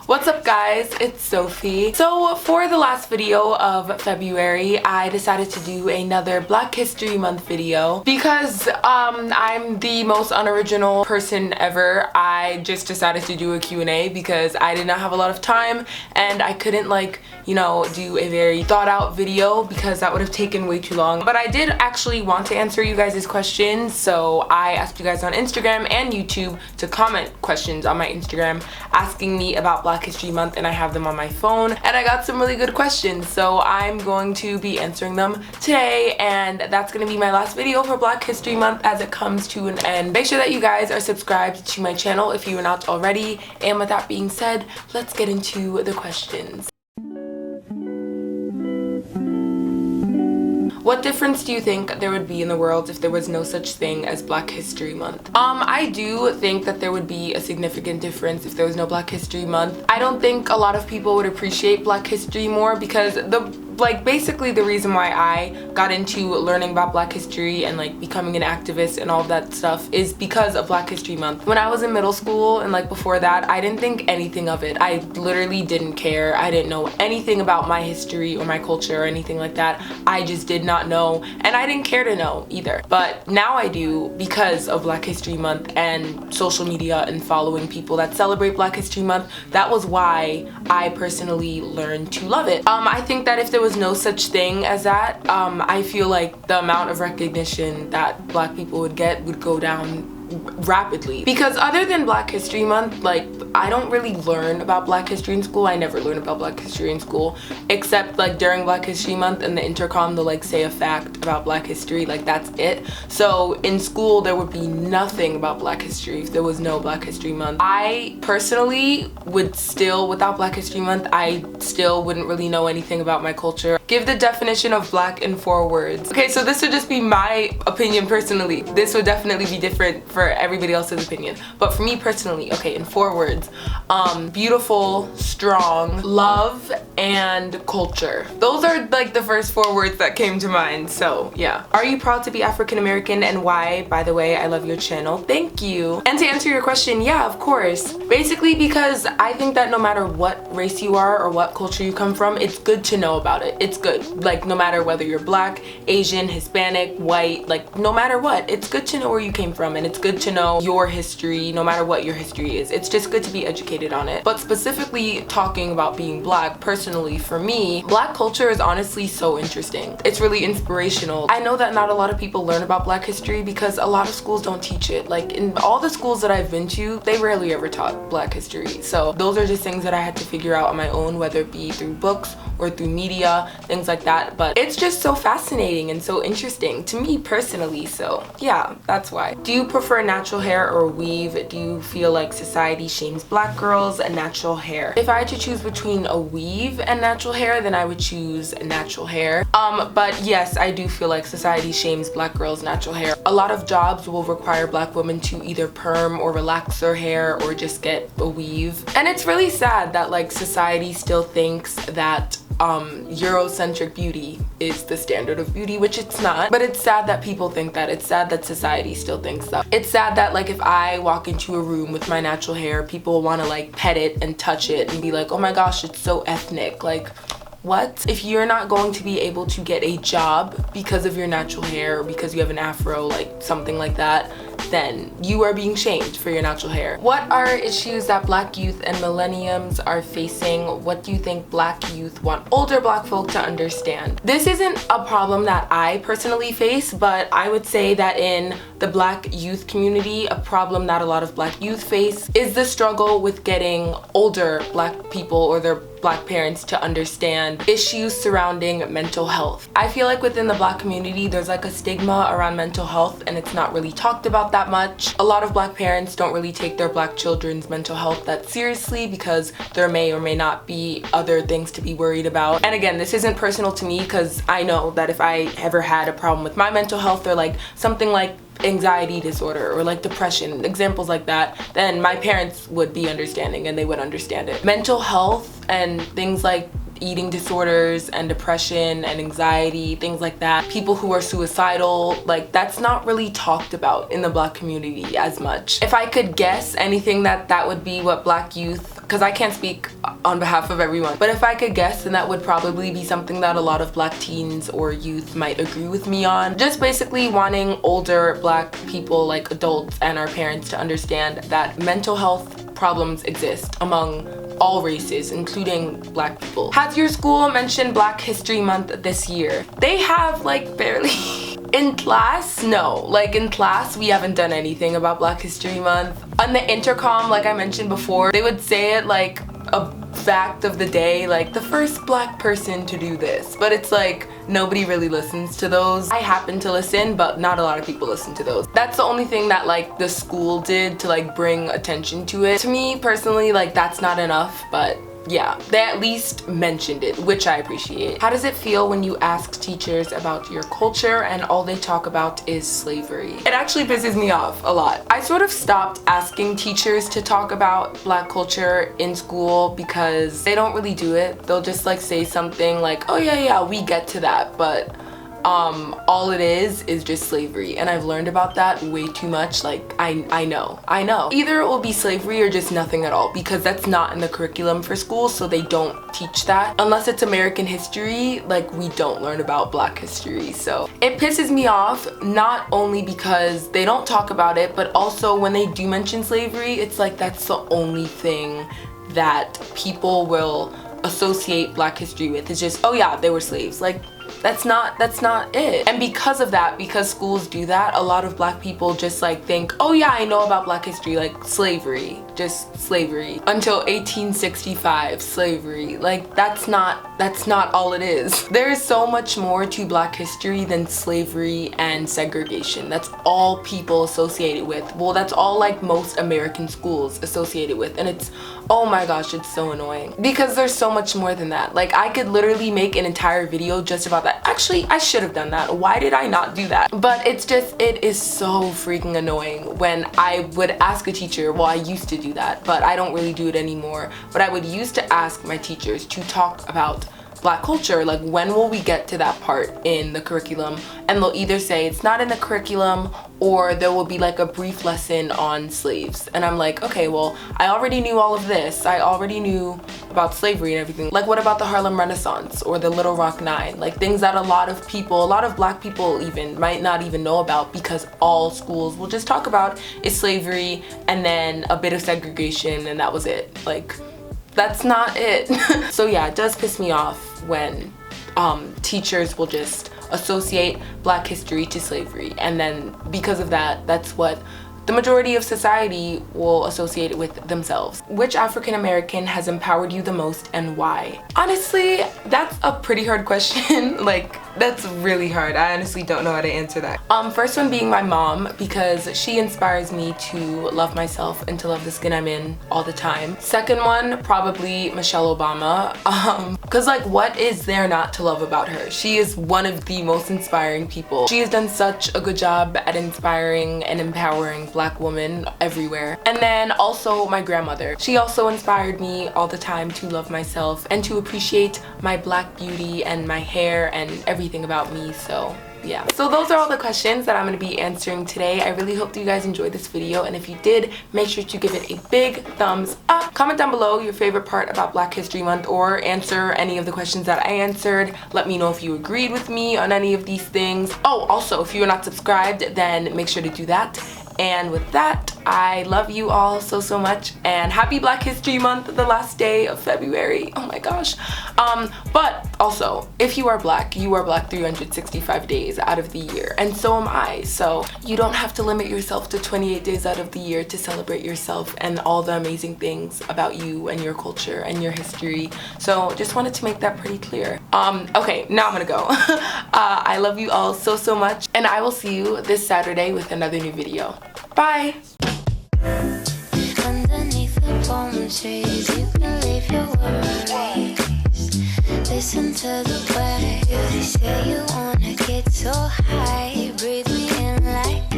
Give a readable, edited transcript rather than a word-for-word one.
What's up guys, it's Sophie. So for the last video of February, I decided to do another Black History Month video because I'm the most unoriginal person ever. I just decided to do a Q&A because I did not have a lot of time and I couldn't do a very thought out video because that would have taken way too long. But I did actually want to answer you guys' questions, so I asked you guys on Instagram and YouTube to comment questions on my Instagram asking me about Black History Month, and I have them on my phone and I got some really good questions, so I'm going to be answering them today, and that's going to be my last video for Black History Month as it comes to an end. Make sure that you guys are subscribed to my channel if you are not already, and with that being said, let's get into the questions. What difference do you think there would be in the world if there was no such thing as Black History Month? I do think that there would be a significant difference if there was no Black History Month. I don't think a lot of people would appreciate Black history more because basically the reason why I got into learning about Black history and becoming an activist and all of that stuff is because of Black History Month. When I was in middle school and before that, I didn't think anything of it. I literally didn't care. I didn't know anything about my history or my culture or anything like that. I just did not know, and I didn't care to know either. But now I do because of Black History Month and social media and following people that celebrate Black History Month. That was why I personally learned to love it. I think that if there was no such thing as that, I feel like the amount of recognition that Black people would get would go down rapidly. Because other than Black History Month, I don't really learn about Black history in school. I never learn about Black history in school except during Black History Month and the intercom they'll say a fact about Black history, that's it. So in school there would be nothing about Black history if there was no Black History Month. I personally would still, without Black History Month, I still wouldn't really know anything about my culture. Give the definition of Black in 4 words. Okay, so this would just be my opinion personally. This would definitely be different for everybody else's opinion, but for me personally, okay, in 4 words, beautiful, strong, love, and culture. Those are the first 4 words that came to mind. So yeah. Are you proud to be African American, and why? By the way, I love your channel, thank you. And to answer your question, yeah, of course. Basically because I think that no matter what race you are or what culture you come from, it's good to know about it. It's good, no matter whether you're Black, Asian, Hispanic, white, no matter what, it's good to know where you came from, and it's good to know your history, no matter what your history is. It's just good to be educated on it. But specifically talking about being Black, personally for me, Black culture is honestly so interesting. It's really inspirational. I know that not a lot of people learn about Black history because a lot of schools don't teach it. In all the schools that I've been to, they rarely ever taught Black history. So those are just things that I had to figure out on my own, whether it be through books or through media, things like that. But it's just so fascinating and so interesting to me personally. So yeah, that's why. Do you prefer natural hair or weave? Do you feel like society shames Black girls and natural hair? If I had to choose between a weave and natural hair, then I would choose natural hair. But yes, I do feel like society shames Black girls' natural hair. A lot of jobs will require Black women to either perm or relax their hair or just get a weave. And it's really sad that society still thinks that Eurocentric beauty is the standard of beauty, which it's not. But it's sad that people think that. It's sad that society still thinks that. It's sad that if I walk into a room with my natural hair, people want to pet it and touch it and be like, oh my gosh, it's so ethnic. What? If you're not going to be able to get a job because of your natural hair or because you have an afro, something like that, then you are being shamed for your natural hair. What are issues that Black youth and millenniums are facing? What do you think Black youth want older Black folk to understand? This isn't a problem that I personally face, but I would say that in the Black youth community, a problem that a lot of Black youth face is the struggle with getting older Black people or their Black parents to understand issues surrounding mental health. I feel like within the Black community, there's a stigma around mental health and it's not really talked about that much. A lot of Black parents don't really take their Black children's mental health that seriously because there may or may not be other things to be worried about. And again, this isn't personal to me because I know that if I ever had a problem with my mental health or something like anxiety disorder or depression, examples like that, then my parents would be understanding and they would understand it. Mental health and things like eating disorders and depression and anxiety, things like that. People who are suicidal, like that's not really talked about in the Black community as much. If I could guess anything, that would be what Black youth, because I can't speak on behalf of everyone, but if I could guess, then that would probably be something that a lot of Black teens or youth might agree with me on. Just basically wanting older Black people, like adults and our parents, to understand that mental health problems exist among all races, including Black people. Has your school mentioned Black History Month this year? They have, like, barely. In class, no. Like in class, we haven't done anything about Black History Month. On the intercom, like I mentioned before, they would say it like a fact of the day, like the first Black person to do this, but it's like nobody really listens to those. I happen to listen, but not a lot of people listen to those. That's the only thing that like the school did to like bring attention to it. To me personally, like that's not enough, but yeah, they at least mentioned it, which I appreciate. How does it feel when you ask teachers about your culture and all they talk about is slavery? It actually pisses me off a lot. I sort of stopped asking teachers to talk about Black culture in school because they don't really do it. They'll just like say something like, oh yeah, we get to that, but all it is just slavery, and I've learned about that way too much. Like I know either it will be slavery or just nothing at all, because that's not in the curriculum for school, so they don't teach that unless it's American history. Like we don't learn about Black history, so it pisses me off, not only because they don't talk about it, but also when they do mention slavery, it's like that's the only thing that people will associate Black history with. It's just, oh yeah, they were slaves. Like that's not it. And because of that, because schools do that, a lot of Black people just like think, oh yeah, I know about Black history, like slavery, just slavery until 1865, slavery. Like that's not all it is. There is so much more to Black history than slavery and segregation. That's all people associate it with. Well, that's all like most American schools associate it with, and it's, oh my gosh, it's so annoying because there's so much more than that. Like I could literally make an entire video just about that. Actually, I should have done that. Why did I not do that? But it's just, it is so freaking annoying when I would ask a teacher. Well, I used to do that, but I don't really do it anymore. But I would used to ask my teachers to talk about Black culture, like when will we get to that part in the curriculum? And they'll either say it's not in the curriculum, or there will be like a brief lesson on slaves. And I'm like, okay, well, I already knew all of this. I already knew about slavery and everything. Like what about the Harlem Renaissance or the Little Rock Nine? Like things that a lot of people, a lot of Black people even, might not even know about, because all schools will just talk about is slavery and then a bit of segregation, and that was it. Like that's not it. So yeah, it does piss me off when teachers will just associate Black history to slavery, and then because of that, that's what the majority of society will associate it with themselves. Which African American has empowered you the most and why? Honestly, that's a pretty hard question. Like that's really hard. I honestly don't know how to answer that. First one being my mom, because she inspires me to love myself and to love the skin I'm in all the time. Second one, probably Michelle Obama, because like what is there not to love about her? She is one of the most inspiring people. She has done such a good job at inspiring and empowering Black women everywhere. And then also my grandmother. She also inspired me all the time to love myself and to appreciate my Black beauty and my hair and everything about me. So yeah, so those are all the questions that I'm going to be answering today. I really hope that you guys enjoyed this video, and if you did, make sure to give it a big thumbs up. Comment down below your favorite part about Black History Month, or answer any of the questions that I answered. Let me know if you agreed with me on any of these things. Oh, also, if you're not subscribed, then make sure to do that. And with that, I love you all so much, and happy Black History Month, the last day of February. Oh my gosh. But also, if you are Black 365 days out of the year, and so am I. So you don't have to limit yourself to 28 days out of the year to celebrate yourself and all the amazing things about you and your culture and your history. So just wanted to make that pretty clear. Okay, now I'm gonna go. I love you all so much, and I will see you this Saturday with another new video. Bye! Underneath the palm trees, you can leave your worries. Listen to the waves. They say you wanna get so high. Breathe me in like